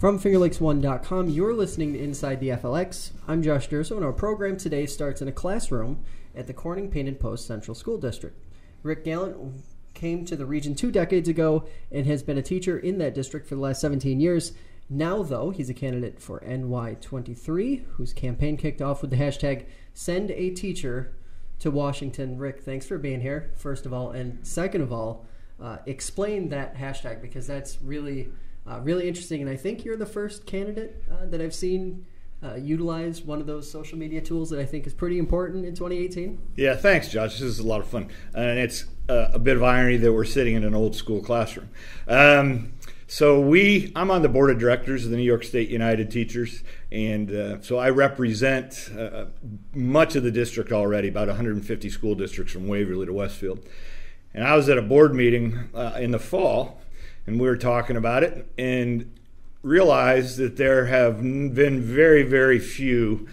From FingerLakes1.com, you're listening to Inside the FLX. I'm Josh Durso, and our program today starts in a classroom at the Corning Painted Post Central School District. Rick Gallant came to the region 2 decades ago and has been a teacher in that district for the last 17 years. Now, though, he's a candidate for NY23, whose campaign kicked off with the hashtag Send a Teacher to Washington. Rick, thanks for being here, first of all. And second of all, explain that hashtag, because that's really interesting. And I think you're the first candidate that I've seen utilize one of those social media tools that I think is pretty important in 2018. Yeah, thanks, Josh. This is a lot of fun. And it's a bit of irony that we're sitting in an old school classroom. I'm on the board of directors of the New York State United Teachers, and so I represent much of the district already, about 150 school districts from Waverly to Westfield. And I was at a board meeting in the fall, and we were talking about it, and realized that there have been very, very few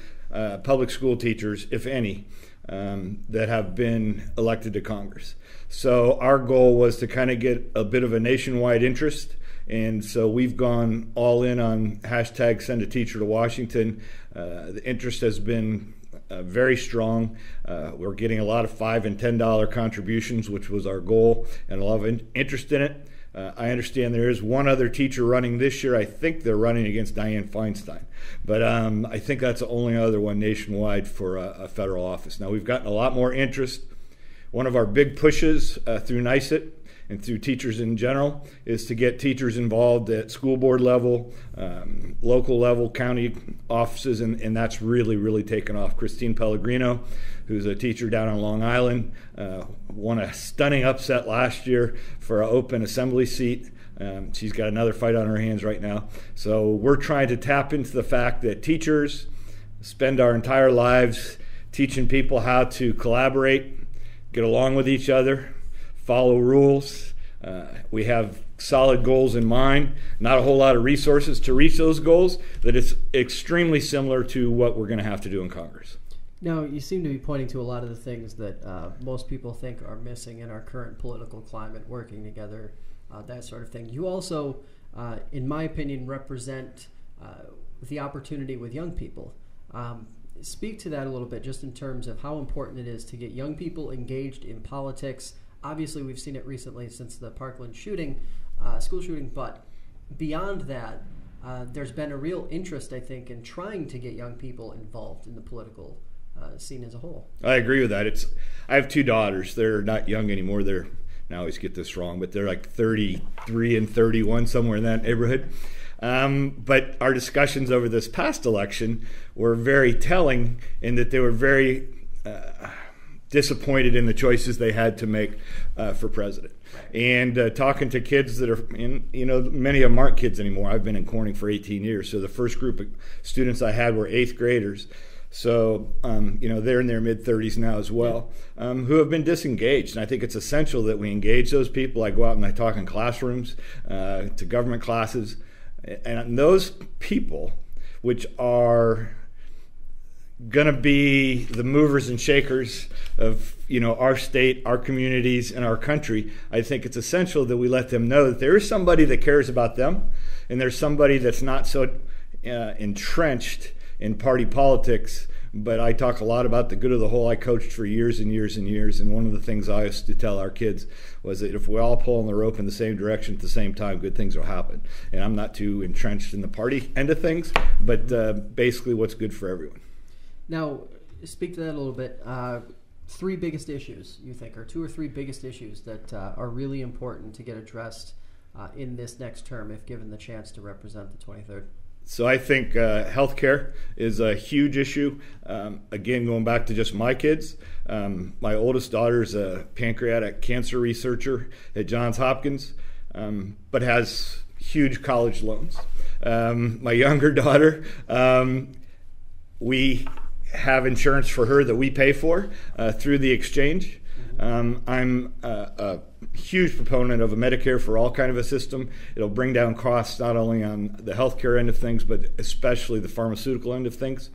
public school teachers, if any, that have been elected to Congress. So our goal was to kind of get a bit of a nationwide interest. And so we've gone all in on hashtag Send a Teacher to Washington. The interest has been very strong. We're getting a lot of $5 and $10 contributions, which was our goal, and a lot of interest in it. I understand there is one other teacher running this year. I think they're running against Dianne Feinstein. But I think that's the only other one nationwide for a federal office. Now, we've gotten a lot more interest. One of our big pushes through NYSET and through teachers in general is to get teachers involved at school board level, local level, county offices, and that's really taken off. Christine Pellegrino, who's a teacher down on Long Island, won a stunning upset last year for an open assembly seat. She's got another fight on her hands right now. So we're trying to tap into the fact that teachers spend our entire lives teaching people how to collaborate, get along with each other, follow rules. We have solid goals in mind, not a whole lot of resources to reach those goals, that it's extremely similar to what we're going to have to do in Congress. Now, you seem to be pointing to a lot of the things that most people think are missing in our current political climate, working together, that sort of thing. You also, in my opinion, represent the opportunity with young people. Speak to that a little bit, just in terms of how important it is to get young people engaged in politics. Obviously, we've seen it recently since the Parkland shooting, school shooting, but beyond that, there's been a real interest, I think, in trying to get young people involved in the political scene as a whole. I agree with that. I have 2 daughters. They're not young anymore. I always get this wrong, but they're like 33 and 31, somewhere in that neighborhood. But our discussions over this past election were very telling in that they were very disappointed in the choices they had to make for president. And talking to kids that are, many of them aren't kids anymore. I've been in Corning for 18 years. So the first group of students I had were 8th graders. So, they're in their mid-30s now as well, who have been disengaged. And I think it's essential that we engage those people. I go out and I talk in classrooms, to government classes. And those people, which are going to be the movers and shakers of our state, our communities, and our country, I think it's essential that we let them know that there is somebody that cares about them, and there's somebody that's not so entrenched in party politics. But I talk a lot about the good of the whole. I coached for years and years and years, and one of the things I used to tell our kids was that if we all pull on the rope in the same direction at the same time, good things will happen. And I'm not too entrenched in the party end of things, but basically what's good for everyone. Now, speak to that a little bit. 3 biggest issues, you think, or 2 or 3 biggest issues that are really important to get addressed in this next term, if given the chance to represent the 23rd? So I think healthcare is a huge issue. Again, going back to just my kids, my oldest daughter is a pancreatic cancer researcher at Johns Hopkins, but has huge college loans. My younger daughter, we have insurance for her that we pay for through the exchange. I'm a huge proponent of a Medicare for all kind of a system. It'll bring down costs not only on the healthcare end of things, but especially the pharmaceutical end of things.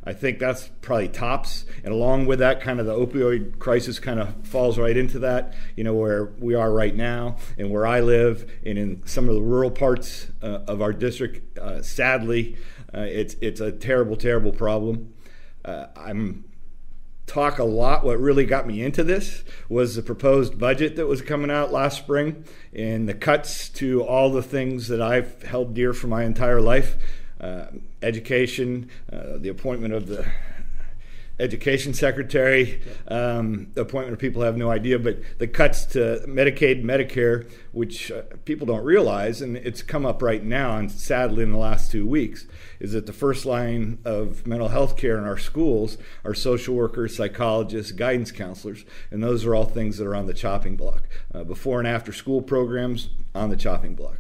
I think that's probably tops. And along with that, kind of the opioid crisis kind of falls right into that, where we are right now and where I live and in some of the rural parts of our district. Sadly, it's a terrible, terrible problem. I'm talk a lot. What really got me into this was the proposed budget that was coming out last spring and the cuts to all the things that I've held dear for my entire life. Education, the appointment of the education secretary, the appointment of people who have no idea, but the cuts to Medicaid, Medicare, which people don't realize, and it's come up right now, and sadly in the last 2 weeks, is that the first line of mental health care in our schools are social workers, psychologists, guidance counselors, and those are all things that are on the chopping block. Before and after school programs on the chopping block.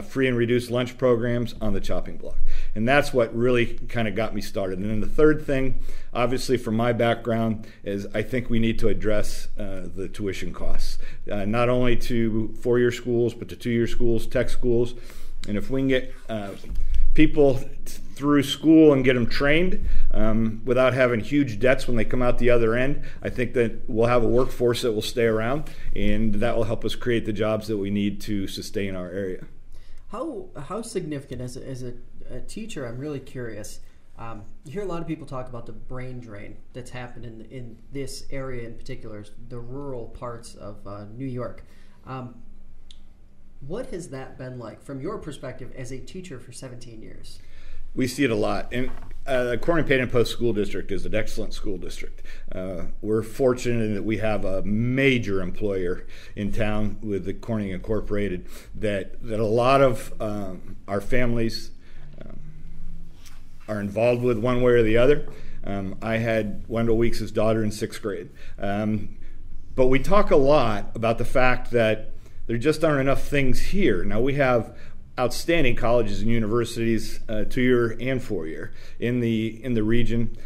Free and reduced lunch programs on the chopping block. And that's what really kind of got me started. And then the third thing, obviously from my background, is I think we need to address the tuition costs, not only to four-year schools, but to two-year schools, tech schools. And if we can get people through school and get them trained without having huge debts when they come out the other end, I think that we'll have a workforce that will stay around, and that will help us create the jobs that we need to sustain our area. How significant, as a teacher, I'm really curious. You hear a lot of people talk about the brain drain that's happened in this area in particular, the rural parts of New York. What has that been like from your perspective as a teacher for 17 years? We see it a lot. And the Corning Payne Post School District is an excellent school district. We're fortunate in that we have a major employer in town with the Corning Incorporated that a lot of our families are involved with one way or the other. I had Wendell Weeks' daughter in 6th grade. But we talk a lot about the fact that there just aren't enough things here. Now, we have outstanding colleges and universities, 2-year and 4-year, in the region.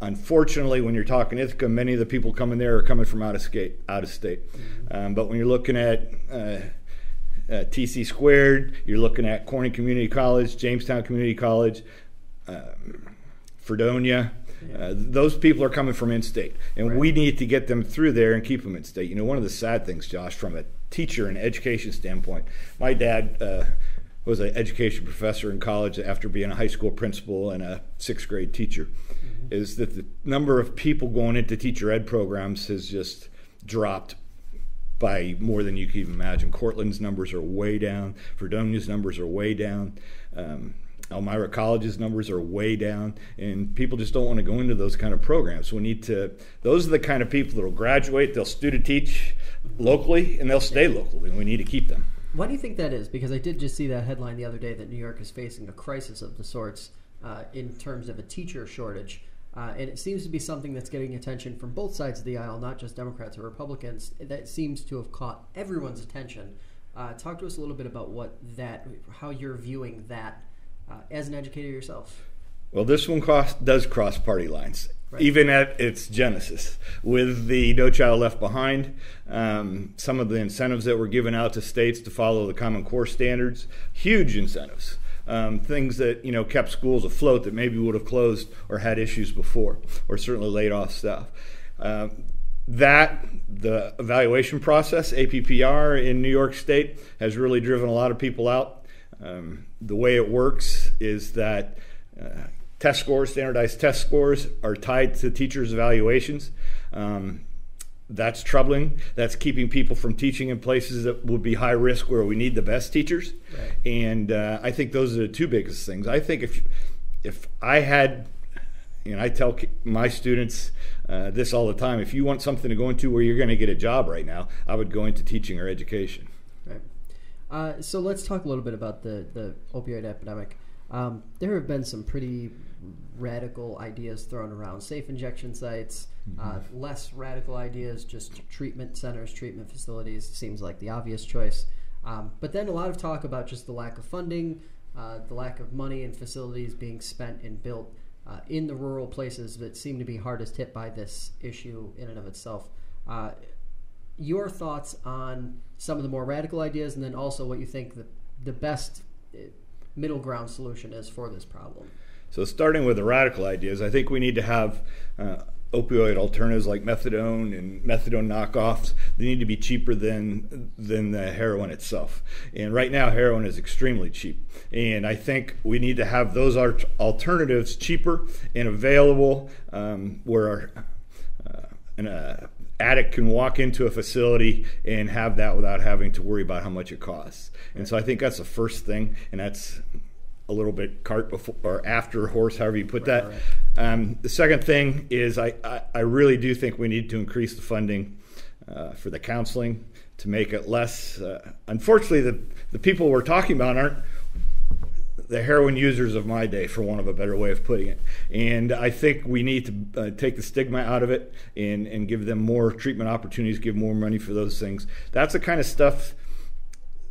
Unfortunately, when you're talking Ithaca, many of the people coming there are coming from out of state. But when you're looking at TC Squared, you're looking at Corning Community College, Jamestown Community College, Fredonia. Those people are coming from in-state, and we need to get them through there and keep them in-state. One of the sad things, Josh, from a teacher and education standpoint, my dad was an education professor in college after being a high school principal and a 6th grade teacher, is that the number of people going into teacher ed programs has just dropped by more than you can even imagine. Cortland's numbers are way down. Fredonia's numbers are way down. Elmira College's numbers are way down, and people just don't want to go into those kind of programs. Those are the kind of people that will graduate, they'll student teach locally, and they'll stay locally, and we need to keep them. Why do you think that is? Because I did just see that headline the other day that New York is facing a crisis of the sorts in terms of a teacher shortage. And it seems to be something that's getting attention from both sides of the aisle, not just Democrats or Republicans. That seems to have caught everyone's attention. Talk to us a little bit about how you're viewing that as an educator yourself. Well, this one does cross party lines, right, even at its genesis. With the No Child Left Behind, some of the incentives that were given out to states to follow the Common Core standards, huge incentives, things that kept schools afloat that maybe would have closed or had issues before, or certainly laid off staff. The evaluation process, APPR in New York State, has really driven a lot of people out. The way it works is that standardized test scores, are tied to teachers' evaluations. That's troubling. That's keeping people from teaching in places that would be high risk where we need the best teachers. Right. And I think those are the two biggest things. I think if I had, I tell my students this all the time, if you want something to go into where you're going to get a job right now, I would go into teaching or education. Right. So let's talk a little bit about the opioid epidemic. There have been some pretty radical ideas thrown around, safe injection sites, less radical ideas, just treatment centers, treatment facilities, seems like the obvious choice. But then a lot of talk about just the lack of funding, the lack of money and facilities being spent and built in the rural places that seem to be hardest hit by this issue in and of itself. Your thoughts on some of the more radical ideas, and then also what you think the best middle ground solution is for this problem? So starting with the radical ideas, I think we need to have opioid alternatives like methadone and methadone knockoffs. They need to be cheaper than the heroin itself. And right now, heroin is extremely cheap. And I think we need to have those alternatives cheaper and available, where an addict can walk into a facility and have that without having to worry about how much it costs. And so I think that's the first thing, and that's a little bit cart before or after horse, however you put that. The second thing is I really do think we need to increase the funding for the counseling to make it less. Unfortunately, the people we're talking about aren't the heroin users of my day, for want of a better way of putting it. And I think we need to take the stigma out of it and give them more treatment opportunities, give more money for those things. That's the kind of stuff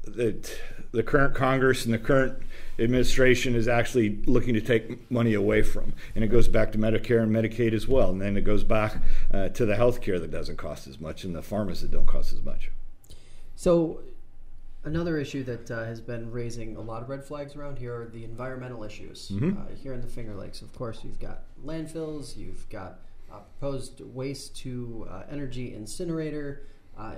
that the current Congress and the current administration is actually looking to take money away from. And it goes back to Medicare and Medicaid as well. And then it goes back to the health care that doesn't cost as much and the pharmacies that don't cost as much. So another issue that has been raising a lot of red flags around here are the environmental issues. Here in the Finger Lakes, of course, you've got landfills, you've got proposed waste to energy incinerator,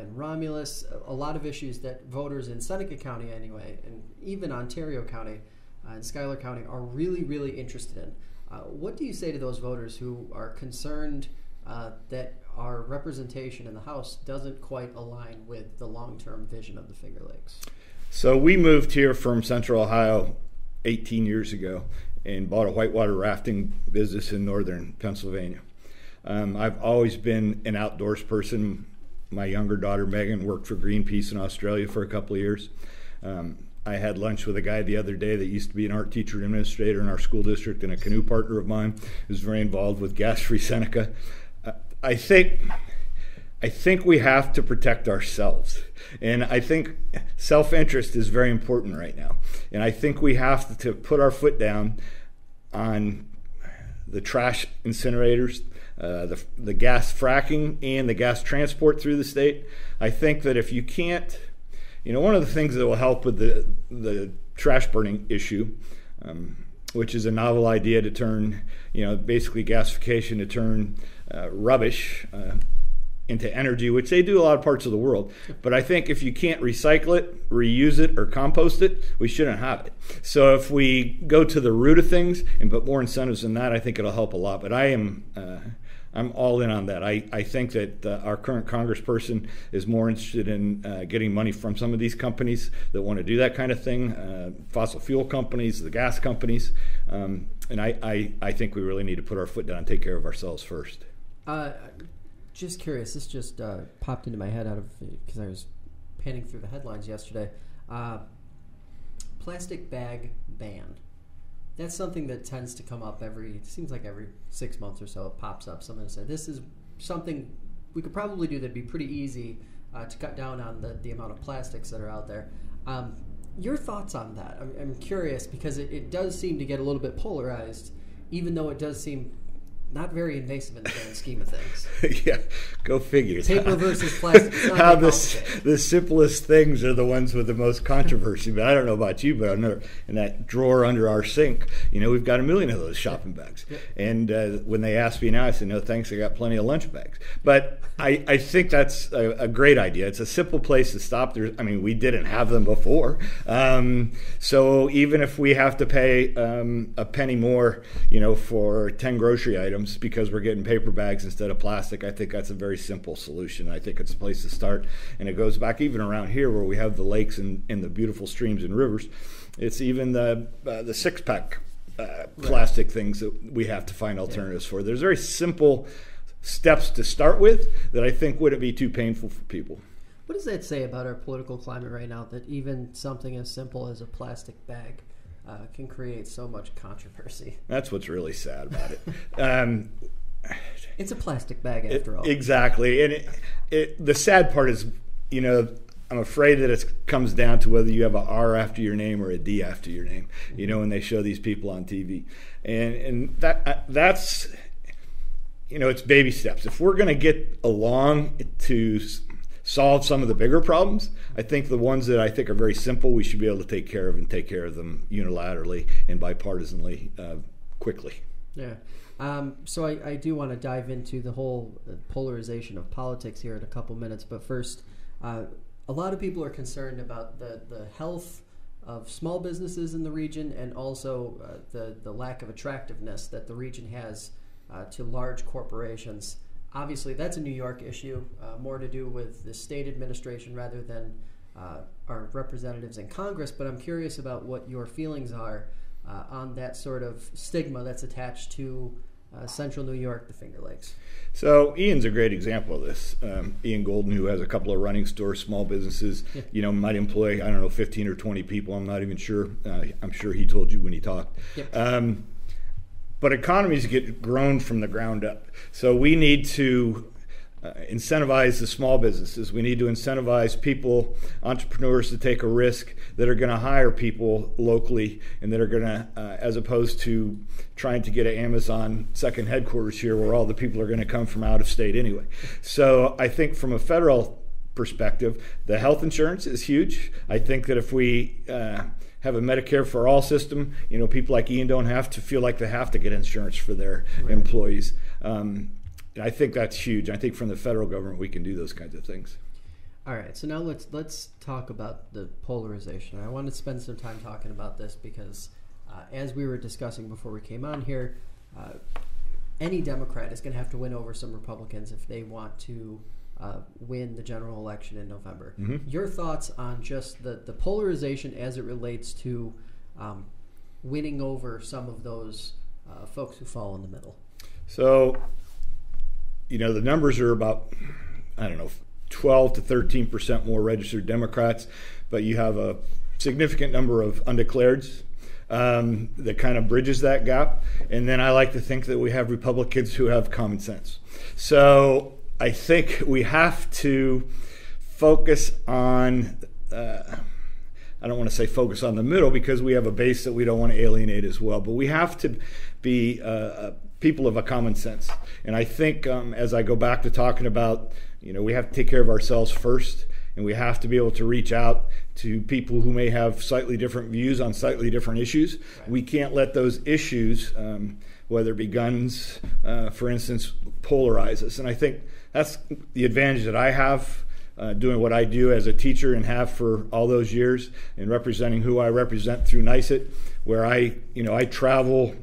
in Romulus, a lot of issues that voters in Seneca County anyway, and even Ontario County and Schuyler County are really, really interested in. What do you say to those voters who are concerned that our representation in the House doesn't quite align with the long-term vision of the Finger Lakes? So we moved here from Central Ohio 18 years ago and bought a whitewater rafting business in northern Pennsylvania. I've always been an outdoors person. My younger daughter, Megan, worked for Greenpeace in Australia for a couple of years. I had lunch with a guy the other day that used to be an art teacher and administrator in our school district and a canoe partner of mine who's very involved with Gas Free Seneca. I think we have to protect ourselves. And I think self-interest is very important right now. And I think we have to put our foot down on the trash incinerators, the gas fracking, and the gas transport through the state. I think that if you can't, one of the things that will help with the trash burning issue, which is a novel idea to turn, basically gasification to turn rubbish into energy, which they do a lot of parts of the world. But I think if you can't recycle it, reuse it, or compost it, we shouldn't have it. So if we go to the root of things and put more incentives in that, I think it'll help a lot. But I'm all in on that. I think that our current congressperson is more interested in getting money from some of these companies that want to do that kind of thing, fossil fuel companies, the gas companies. And I think we really need to put our foot down and take care of ourselves first. Just curious, this just popped into my head because I was panning through the headlines yesterday. Plastic bag ban. That's something that tends to come up it seems like every 6 months or so it pops up. Someone said, this is something we could probably do that'd be pretty easy to cut down on the amount of plastics that are out there. Your thoughts on that? I'm curious because it does seem to get a little bit polarized, even though it does seem not very invasive in the grand scheme of things. Yeah, go figure. Paper versus plastic. How the simplest things are the ones with the most controversy. But I don't know about you, but in that drawer under our sink, we've got a million of those shopping bags. Yep. And when they ask me now, I say, no thanks, I got plenty of lunch bags. But I think that's a great idea. It's a simple place to stop. We didn't have them before. So even if we have to pay a penny more, for 10 grocery items, because we're getting paper bags instead of plastic, I think that's a very simple solution. I think it's a place to start, and it goes back even around here where we have the lakes and the beautiful streams and rivers. It's even the six-pack plastic things that we have to find alternatives for. There's very simple steps to start with that I think wouldn't be too painful for people. What does that say about our political climate right now, that even something as simple as a plastic bag can create so much controversy? That's what's really sad about it. It's a plastic bag after all. Exactly. And the sad part is, I'm afraid that it comes down to whether you have an R after your name or a D after your name, when they show these people on TV. And that's, it's baby steps. If we're going to get along to solve some of the bigger problems, I think the ones that I think are very simple, we should be able to take care of and take care of them unilaterally and bipartisanly quickly. Yeah. So I do want to dive into the whole polarization of politics here in a couple minutes. But first, a lot of people are concerned about the health of small businesses in the region, and also the lack of attractiveness that the region has to large corporations. Obviously, that's a New York issue, more to do with the state administration rather than our representatives in Congress. But I'm curious about what your feelings are on that sort of stigma that's attached to Central New York, the Finger Lakes. So Ian's a great example of this. Ian Golden, who has a couple of running stores, small businesses, might employ, 15 or 20 people. I'm not even sure. I'm sure he told you when he talked. Yep. But economies get grown from the ground up. So we need to incentivize the small businesses. We need to incentivize people, entrepreneurs, to take a risk that are going to hire people locally and that are going to, as opposed to trying to get an Amazon second headquarters here where all the people are going to come from out of state anyway. So I think from a federal perspective, the health insurance is huge. I think that if we have a Medicare for all system, people like Ian don't have to feel like they have to get insurance for their employees. I think that's huge. I think from the federal government we can do those kinds of things. All right, so now let's talk about the polarization. I want to spend some time talking about this because as we were discussing before we came on here, any Democrat is going to have to win over some Republicans if they want to win the general election in November. Mm-hmm. Your thoughts on just the polarization as it relates to winning over some of those folks who fall in the middle? So, the numbers are about, 12 to 13% more registered Democrats, but you have a significant number of undeclareds that kind of bridges that gap. And then I like to think that we have Republicans who have common sense. So I think we have to focus on, I don't want to say focus on the middle because we have a base that we don't want to alienate as well, but we have to be people of a common sense. And I think as I go back to talking about, we have to take care of ourselves first, and we have to be able to reach out to people who may have slightly different views on slightly different issues. Right. We can't let those issues, whether it be guns, for instance, polarize us. And I think that's the advantage that I have doing what I do as a teacher and have for all those years, and representing who I represent through NYSET, where I travel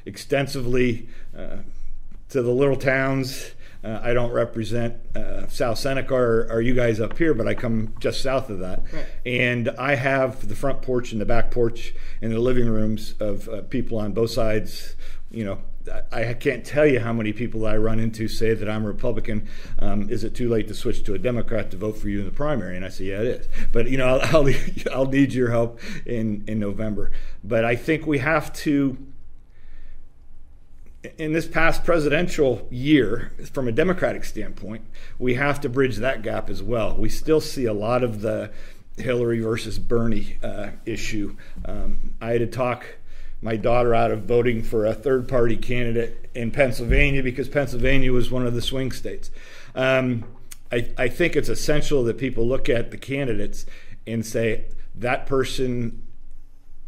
extensively to the little towns. I don't represent South Seneca or you guys up here, but I come just south of that. Right. And I have the front porch and the back porch and the living rooms of people on both sides. I can't tell you how many people I run into say that I'm a Republican. Is it too late to switch to a Democrat to vote for you in the primary? And I say, yeah, it is. But I'll need your help in November. But I think we have to, in this past presidential year, from a Democratic standpoint, we have to bridge that gap as well. We still see a lot of the Hillary versus Bernie issue. I had to talk my daughter out of voting for a third-party candidate in Pennsylvania because Pennsylvania was one of the swing states. I think it's essential that people look at the candidates and say, that person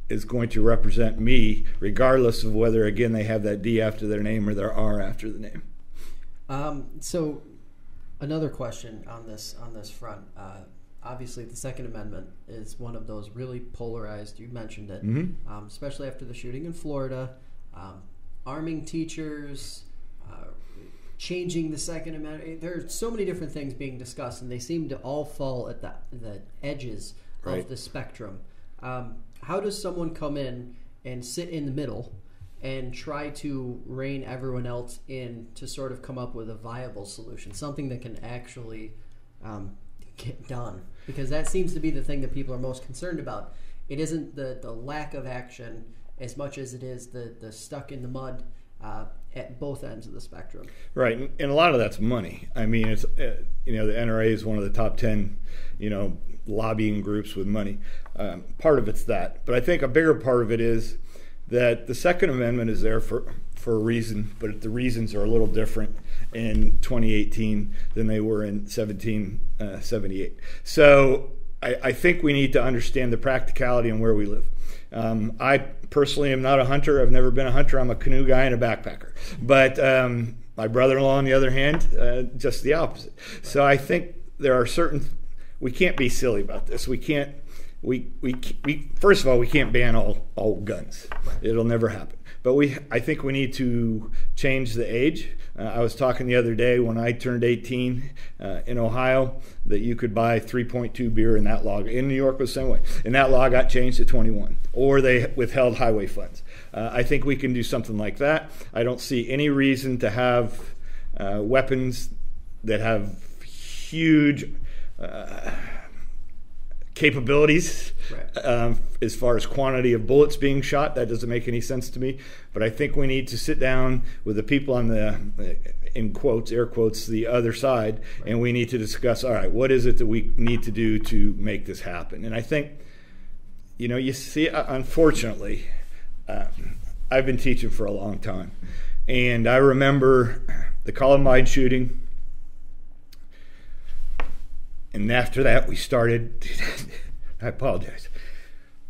is going to represent me, regardless of whether, again, they have that D after their name or their R after the name. So another question on this front. Obviously, the Second Amendment is one of those really polarized. You mentioned it, mm-hmm. Especially after the shooting in Florida, arming teachers, changing the Second Amendment. There are so many different things being discussed, and they seem to all fall at the edges right. of the spectrum. How does someone come in and sit in the middle and try to rein everyone else in to sort of come up with a viable solution, something that can actually get done? Because that seems to be the thing that people are most concerned about. It isn't the lack of action as much as it is the stuck in the mud at both ends of the spectrum. Right, and a lot of that's money. I mean, it's the NRA is one of the top 10, lobbying groups with money. Part of it's that, but I think a bigger part of it is that the Second Amendment is there for a reason, but the reasons are a little different in 2018 than they were in 1778. So I think we need to understand the practicality and where we live. I personally am not a hunter. I've never been a hunter. I'm a canoe guy and a backpacker. But my brother-in-law, on the other hand, just the opposite. So I think there are we can't be silly about this. We can't. First of all, we can't ban all guns. It'll never happen. But I think we need to change the age. I was talking the other day when I turned 18 in Ohio that you could buy 3.2 beer in that law. In New York was the same way. And that law got changed to 21, or they withheld highway funds. I think we can do something like that. I don't see any reason to have weapons that have huge capabilities as far as quantity of bullets being shot. That doesn't make any sense to me. But I think we need to sit down with the people on the, in quotes, air quotes, the other side, and we need to discuss, all right, what is it that we need to do to make this happen? And I think, you see, unfortunately, I've been teaching for a long time, and I remember the Columbine shooting. And after that, we started, I apologize,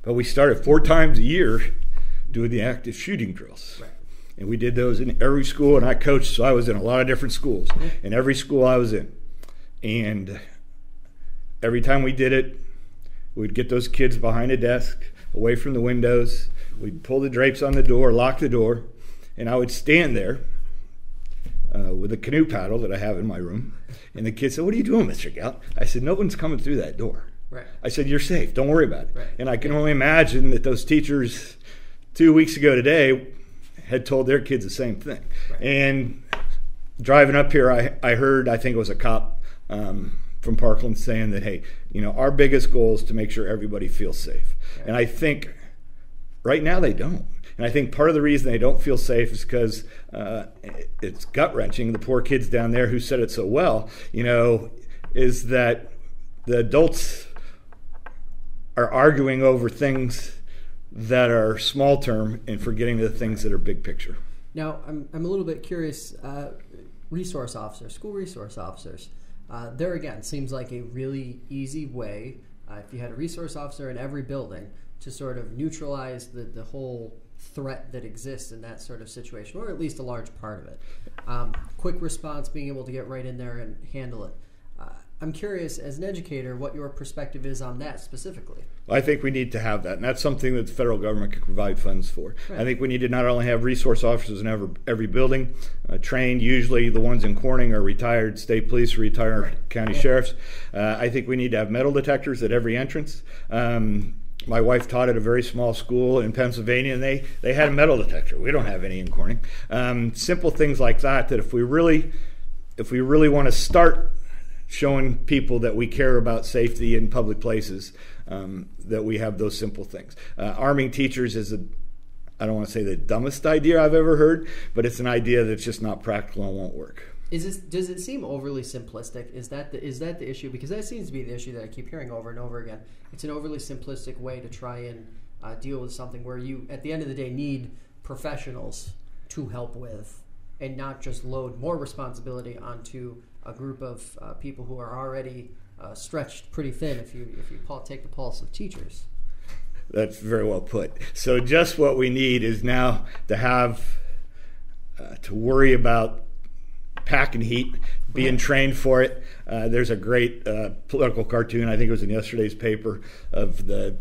but we started 4 times a year doing the active shooting drills. Right. And we did those in every school, and I coached, so I was in a lot of different schools, in every school I was in. And every time we did it, we'd get those kids behind a desk, away from the windows. We'd pull the drapes on the door, lock the door, and I would stand there with a canoe paddle that I have in my room. And the kids said, "What are you doing, Mr. Gallant?" I said, "No one's coming through that door." Right. I said, "You're safe. Don't worry about it." Right. And I can only imagine that those teachers 2 weeks ago today had told their kids the same thing. Right. And driving up here, I heard, I think it was a cop from Parkland saying that, hey, our biggest goal is to make sure everybody feels safe. Right. And I think right now they don't. And I think part of the reason they don't feel safe is because it's gut-wrenching. The poor kids down there who said it so well, is that the adults are arguing over things that are small term and forgetting the things that are big picture. Now, I'm a little bit curious. Resource officers, school resource officers, there again seems like a really easy way, if you had a resource officer in every building, to sort of neutralize the whole threat that exists in that sort of situation, or at least a large part of it. Quick response, being able to get right in there and handle it. I'm curious, as an educator, what your perspective is on that specifically. I think we need to have that, and that's something that the federal government can provide funds for. Right. I think we need to not only have resource officers in every building, trained. Usually the ones in Corning are retired state police, retired county sheriffs. I think we need to have metal detectors at every entrance. My wife taught at a very small school in Pennsylvania, and they had a metal detector. We don't have any in Corning. Simple things like that if we really want to start showing people that we care about safety in public places, that we have those simple things. Arming teachers is I don't want to say the dumbest idea I've ever heard, but it's an idea that's just not practical and won't work. Does it seem overly simplistic? Is that the issue? Because that seems to be the issue that I keep hearing over and over again. It's an overly simplistic way to try and deal with something where you, at the end of the day, need professionals to help with, and not just load more responsibility onto a group of people who are already stretched pretty thin. If you take the pulse of teachers. That's very well put. So just what we need is now to have to worry about pack and heat, being trained for it. There's a great political cartoon, I think it was in yesterday's paper, of the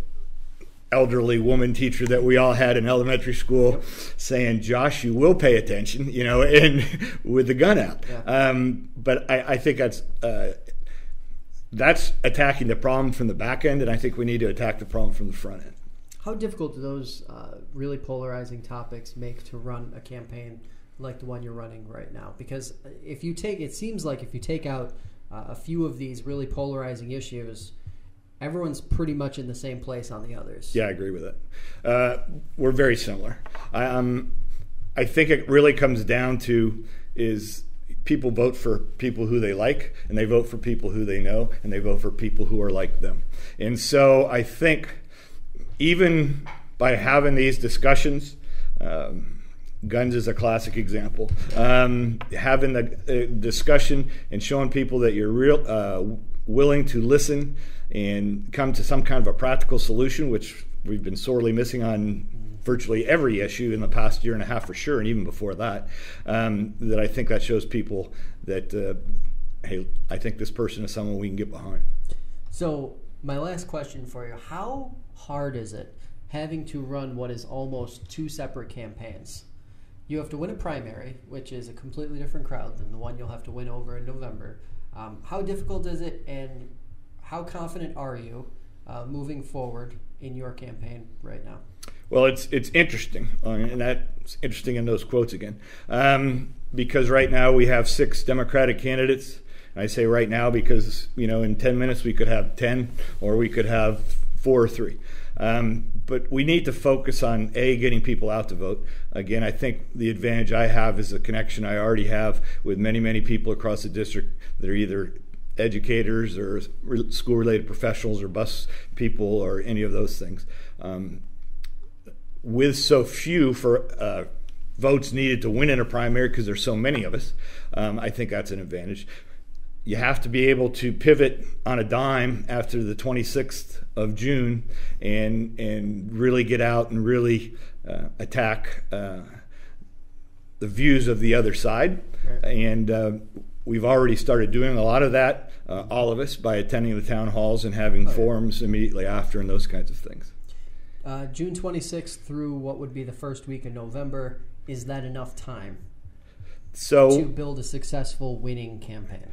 elderly woman teacher that we all had in elementary school saying, "Josh, you will pay attention," and with the gun out. Yeah. But I think that's attacking the problem from the back end, and I think we need to attack the problem from the front end. How difficult do those really polarizing topics make to run a campaign like the one you're running right now? Because it seems like if you take out a few of these really polarizing issues, everyone's pretty much in the same place on the others. Yeah, I agree with that. We're very similar. I think it really comes down to is people vote for people who they like, and they vote for people who they know, and they vote for people who are like them. And so I think even by having these discussions, guns is a classic example. Having the discussion and showing people that you're willing to listen and come to some kind of a practical solution, which we've been sorely missing on virtually every issue in the past year and a half for sure, and even before that, that I think that shows people that, hey, I think this person is someone we can get behind. So my last question for you, how hard is it having to run what is almost two separate campaigns? You have to win a primary, which is a completely different crowd than the one you'll have to win over in November. How difficult is it, and how confident are you moving forward in your campaign right now? Well, it's interesting, and that's interesting in those quotes again, because right now we have 6 Democratic candidates. And I say right now because, in 10 minutes we could have 10, or we could have 4 or 3. But we need to focus on, getting people out to vote. Again, I think the advantage I have is the connection I already have with many, many people across the district that are either educators or school-related professionals or bus people or any of those things. With so few for votes needed to win in a primary, because there's so many of us, I think that's an advantage. You have to be able to pivot on a dime after the 26th of June and really get out and really attack the views of the other side. Right. And we've already started doing a lot of that, all of us, by attending the town halls and having forums immediately after and those kinds of things. June 26th through what would be the first week of November, is that enough time to build a successful winning campaign?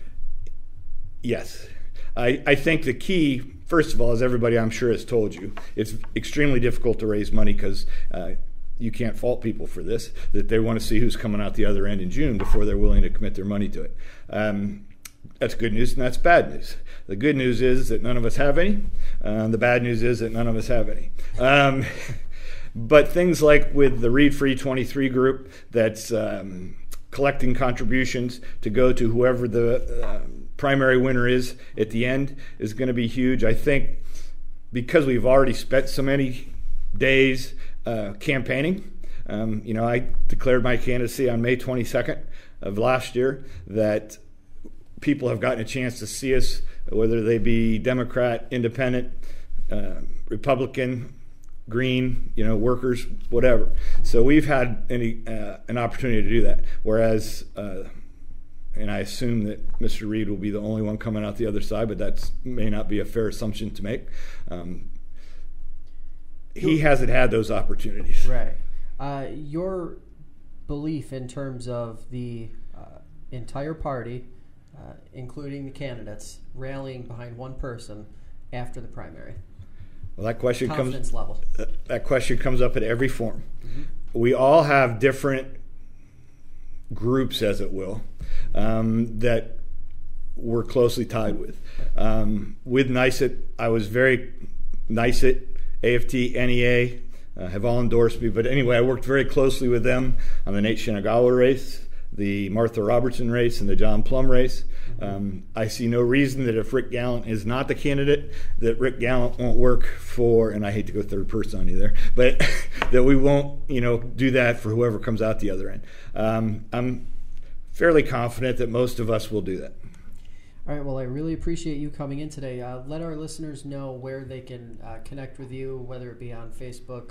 Yes. I think the key, first of all, as everybody I'm sure has told you, it's extremely difficult to raise money because you can't fault people for this, that they want to see who's coming out the other end in June before they're willing to commit their money to it. That's good news and that's bad news. The good news is that none of us have any. The bad news is that none of us have any. But things like with the Read Free 23 group that's collecting contributions to go to whoever the primary winner is at the end is going to be huge. I think because we've already spent so many days campaigning. I declared my candidacy on May 22nd of last year, that people have gotten a chance to see us, whether they be Democrat, Independent, Republican, Green, workers, whatever. So we've had an opportunity to do that. Whereas, and I assume that Mr. Reed will be the only one coming out the other side, but that may not be a fair assumption to make. He hasn't had those opportunities. Right. Your belief in terms of the entire party, including the candidates, rallying behind one person after the primary. Well, that question confidence level. That question comes up at every forum. Mm-hmm. We all have different groups, as it will, that we're closely tied with. With NYSET, I was very NYSET, AFT, NEA have all endorsed me. But anyway, I worked very closely with them on the Nate Shinagawa race, the Martha Robertson race, and the John Plum race. I see no reason that if Rick Gallant is not the candidate, that Rick Gallant won't work for, and I hate to go third person on you there, but that we won't, do that for whoever comes out the other end. I'm fairly confident that most of us will do that. All right, well, I really appreciate you coming in today. Let our listeners know where they can connect with you, whether it be on Facebook,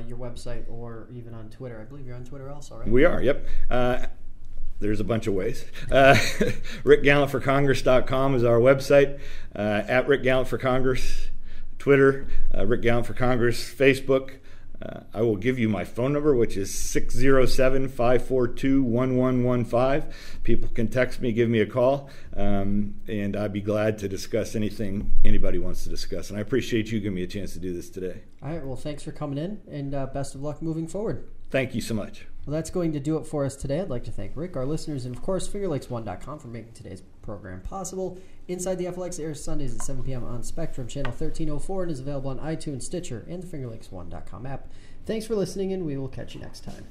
your website, or even on Twitter. I believe you're on Twitter also, right? We are, yep. There's a bunch of ways. RickGallantForCongress.com is our website. At Rick Gallant for Congress, Twitter, Rick Gallant for Congress, Facebook. I will give you my phone number, which is 607-542-1115. People can text me, give me a call, and I'd be glad to discuss anything anybody wants to discuss. And I appreciate you giving me a chance to do this today. All right, well, thanks for coming in, and best of luck moving forward. Thank you so much. Well, that's going to do it for us today. I'd like to thank Rick, our listeners, and of course, FingerLakes1.com for making today's program possible. Inside the FLX airs Sundays at 7 p.m. on Spectrum Channel 1304 and is available on iTunes, Stitcher, and the FingerLakes1.com app. Thanks for listening, and we will catch you next time.